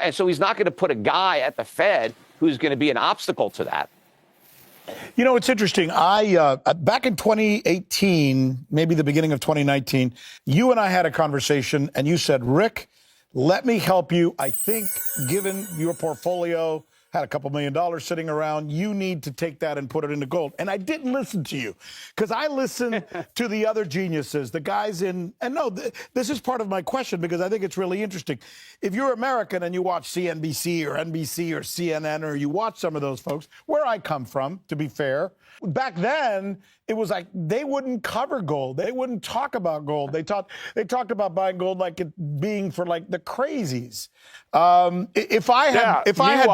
And so he's not going to put a guy at the Fed who's going to be an obstacle to that. You know, it's interesting. I back in 2018, maybe the beginning of 2019, you and I had a conversation, and you said, Rick, let me help you. I think, given your portfolio, had a couple $1 million sitting around, you need to take that and put it into gold. And I didn't listen to you because I listened to the other geniuses, the guys in, and no, this is part of my question because I think it's really interesting. If you're American and you watch CNBC or NBC or CNN or you watch some of those folks, where I come from, to be fair, back then, it was like they wouldn't cover gold. They wouldn't talk about gold. They talked about buying gold like it being for like the crazies. If I had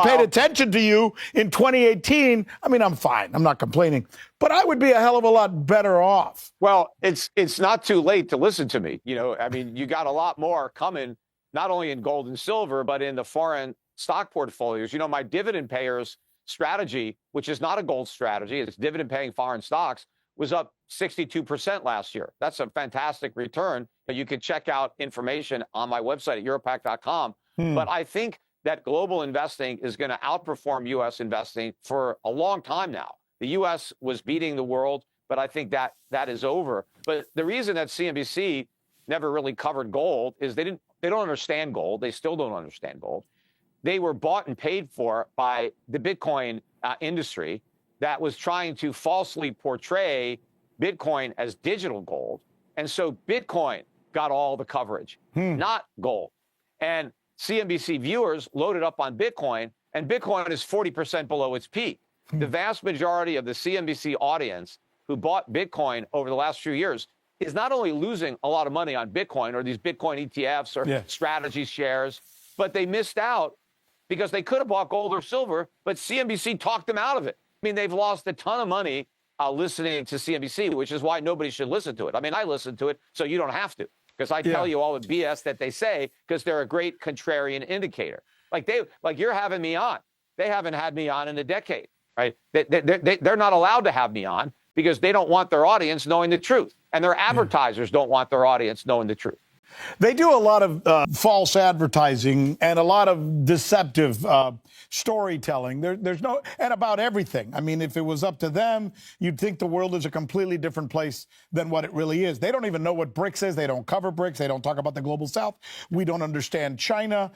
paid attention to you in 2018, I mean, I'm fine. I'm not complaining, but I would be a hell of a lot better off. Well, it's not too late to listen to me. You know, I mean, you got a lot more coming, not only in gold and silver, but in the foreign stock portfolios. You know, my dividend payers strategy, which is not a gold strategy, it's dividend paying foreign stocks, was up 62% last year. That's a fantastic return. You can check out information on my website at Europac.com. But I think that global investing is going to outperform U.S. investing for a long time now. The U.S. was beating the world, but I think that is over. But the reason that CNBC never really covered gold is they don't understand gold. They still don't understand gold. They were bought and paid for by the Bitcoin industry that was trying to falsely portray Bitcoin as digital gold. And so Bitcoin got all the coverage, not gold. And CNBC viewers loaded up on Bitcoin, and Bitcoin is 40% below its peak. The vast majority of the CNBC audience who bought Bitcoin over the last few years is not only losing a lot of money on Bitcoin or these Bitcoin ETFs or strategy shares, but they missed out because they could have bought gold or silver, but CNBC talked them out of it. I mean, they've lost a ton of money listening to CNBC, which is why nobody should listen to it. I mean, I listen to it, so you don't have to, because I tell you all the BS that they say, because they're a great contrarian indicator. Like you're having me on. They haven't had me on in a decade, right? They're not allowed to have me on because they don't want their audience knowing the truth. And their advertisers don't want their audience knowing the truth. They do a lot of false advertising and a lot of deceptive storytelling. There's no, and about everything. I mean, if it was up to them, you'd think the world is a completely different place than what it really is. They don't even know what BRICS is. They don't cover BRICS. They don't talk about the global south. We don't understand China.